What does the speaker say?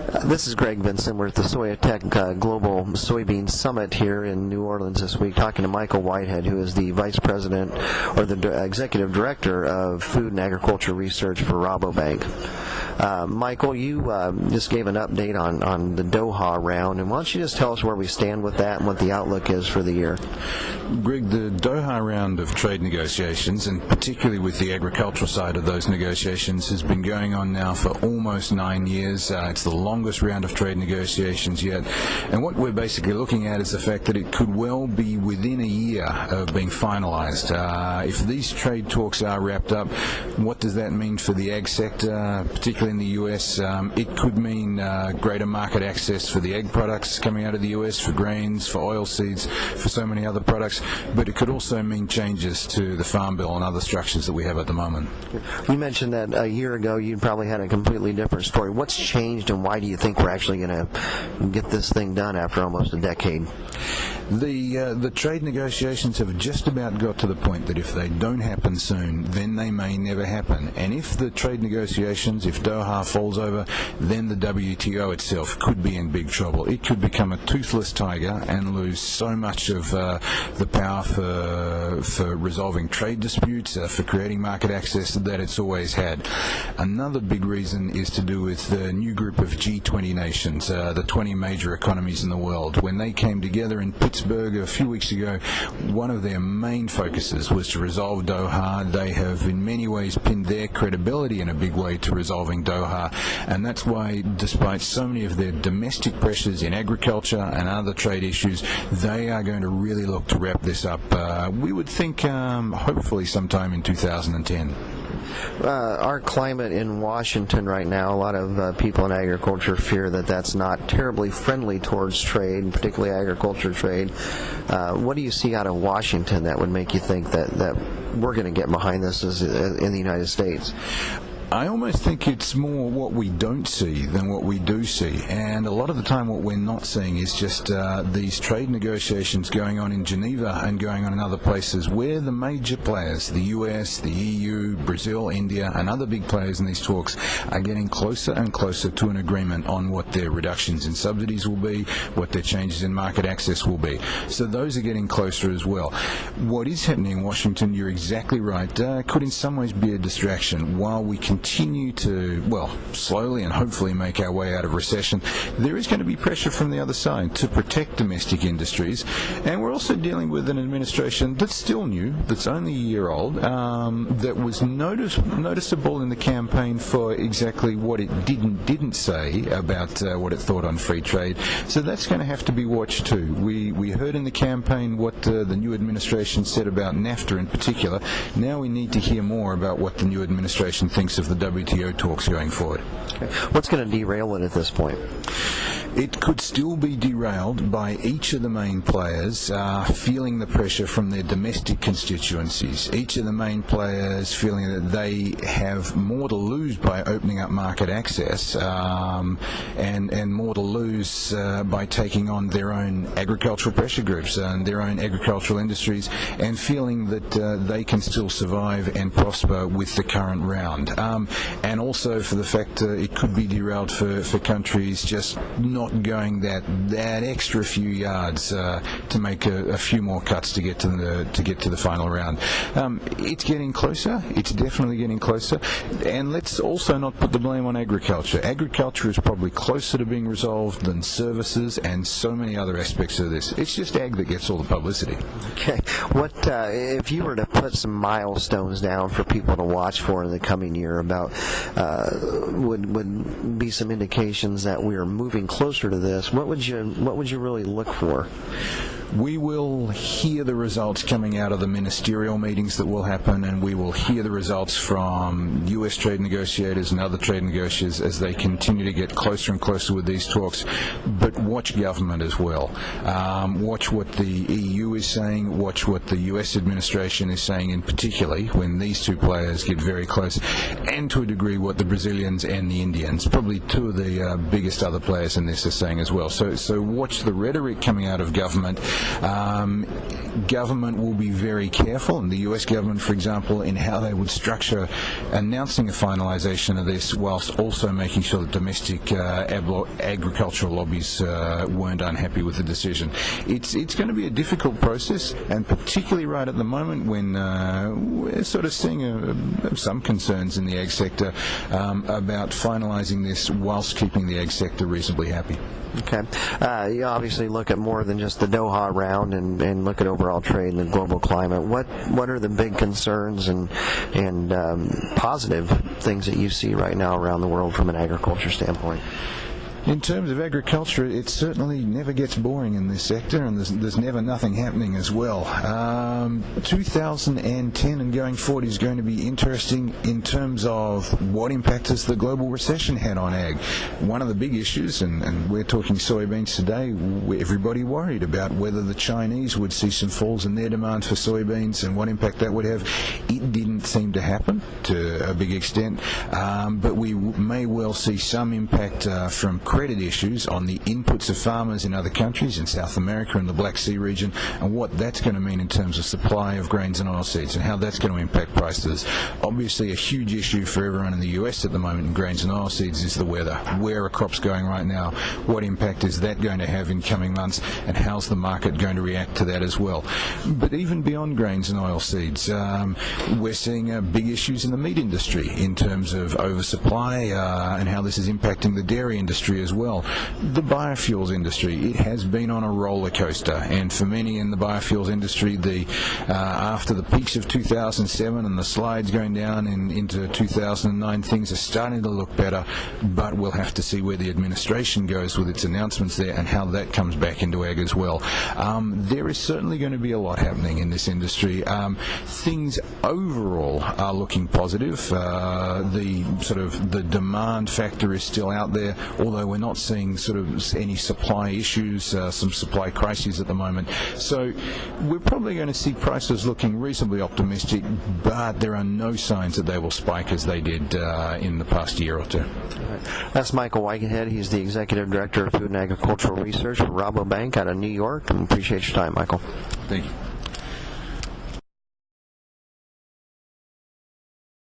This is Greg Vinson. We're at the Soyatech Global Soybean Summit here in New Orleans this week, talking to Michael Whitehead, who is the Vice President or the Executive Director of Food and Agriculture Research for Rabobank. Michael, you just gave an update on the Doha round, and why don't you just tell us where we stand with that and what the outlook is for the year? Greg, the Doha round of trade negotiations, and particularly with the agricultural side of those negotiations, has been going on now for almost 9 years. It's the longest round of trade negotiations yet. And what we're basically looking at is the fact that it could well be within a year of being finalized. If these trade talks are wrapped up, what does that mean for the ag sector, particularly in the US? It could mean greater market access for the egg products coming out of the US, for grains, for oilseeds, for so many other products. But it could also mean changes to the Farm Bill and other structures that we have at the moment. You mentioned that a year ago you probably had a completely different story. What's changed, and why do you think we're actually going to get this thing done after almost a decade? The trade negotiations have just about got to the point that if they don't happen soon, then they may never happen. And if the trade negotiations, if Doha falls over, then the WTO itself could be in big trouble. It could become a toothless tiger and lose so much of the power for resolving trade disputes, for creating market access that it's always had. Another big reason is to do with the new group of G20 nations, the 20 major economies in the world. When they came together in Pittsburgh a few weeks ago, one of their main focuses was to resolve Doha. They have in many ways pinned their credibility in a big way to resolving Doha, and that's why, despite so many of their domestic pressures in agriculture and other trade issues, they are going to really look to wrap this up. We would think hopefully sometime in 2010. Our climate in Washington right now, a lot of people in agriculture fear that that's not terribly friendly towards trade, particularly agriculture trade. What do you see out of Washington that would make you think that we're going to get behind this in the United States? I almost think it's more what we don't see than what we do see, and a lot of the time what we're not seeing is just these trade negotiations going on in Geneva and going on in other places where the major players, the US, the EU, Brazil, India, and other big players in these talks are getting closer and closer to an agreement on what their reductions in subsidies will be, what their changes in market access will be. So those are getting closer as well. What is happening in Washington, you're exactly right, could in some ways be a distraction. While we continue to, slowly and hopefully make our way out of recession, there is going to be pressure from the other side to protect domestic industries. And we're also dealing with an administration that's still new, that's only a year old, that was noticeable in the campaign for exactly what it didn't say about what it thought on free trade. So that's going to have to be watched too. We heard in the campaign what the new administration said about NAFTA in particular. Now we need to hear more about what the new administration thinks of the WTO talks going forward. Okay. What's going to derail it at this point? It could still be derailed by each of the main players feeling the pressure from their domestic constituencies. Each of the main players feeling that they have more to lose by opening up market access and more to lose by taking on their own agricultural pressure groups and their own agricultural industries, and feeling that they can still survive and prosper with the current round. And also for the fact it could be derailed for countries just not going that extra few yards to make a few more cuts to get to the final round. It's getting closer. It's definitely getting closer. And let's also not put the blame on agriculture. Agriculture is probably closer to being resolved than services and so many other aspects of this. It's just ag that gets all the publicity. Okay. What if you were to put some milestones down for people to watch for in the coming year about would be some indications that we are moving closer to this? What would you really look for? We will hear the results coming out of the ministerial meetings that will happen, and we will hear the results from U.S. trade negotiators and other trade negotiators as they continue to get closer and closer with these talks. But watch government as well. Watch what the EU is saying, watch what the U.S. administration is saying, in particularly when these two players get very close, and to a degree what the Brazilians and the Indians, probably two of the biggest other players in this, are saying as well. So watch the rhetoric coming out of government Government will be very careful, and the US government, for example, in how they would structure announcing a finalisation of this, whilst also making sure that domestic agricultural lobbies weren't unhappy with the decision. It's going to be a difficult process, and particularly right at the moment when we're sort of seeing some concerns in the ag sector about finalising this whilst keeping the ag sector reasonably happy. Okay. You obviously look at more than just the Doha round and look at overall trade and the global climate. What are the big concerns and positive things that you see right now around the world from an agriculture standpoint? In terms of agriculture, it certainly never gets boring in this sector, and there's never nothing happening as well. 2010 and going forward is going to be interesting in terms of what impact has the global recession had on ag. One of the big issues, and we're talking soybeans today, everybody worried about whether the Chinese would see some falls in their demand for soybeans and what impact that would have. It didn't seem to happen to a big extent, but we may well see some impact from credit issues on the inputs of farmers in other countries, in South America and the Black Sea region, and what that's going to mean in terms of supply of grains and oilseeds and how that's going to impact prices. Obviously, a huge issue for everyone in the US at the moment in grains and oilseeds is the weather. Where are crops going right now? What impact is that going to have in coming months, and how's the market going to react to that as well? But even beyond grains and oilseeds, we're seeing big issues in the meat industry in terms of oversupply and how this is impacting the dairy industry as well. The biofuels industry, it has been on a roller coaster, and for many in the biofuels industry, after the peaks of 2007 and the slides going down into 2009, things are starting to look better, but we'll have to see where the administration goes with its announcements there and how that comes back into ag as well. There is certainly going to be a lot happening in this industry. Things overall are looking positive. The demand factor is still out there, although we're not seeing sort of any supply issues, some supply crises at the moment. So we're probably going to see prices looking reasonably optimistic, but there are no signs that they will spike as they did in the past year or two. That's Michael Whitehead. He's the Executive Director of Food and Agricultural Research for Rabobank out of New York. And appreciate your time, Michael. Thank you.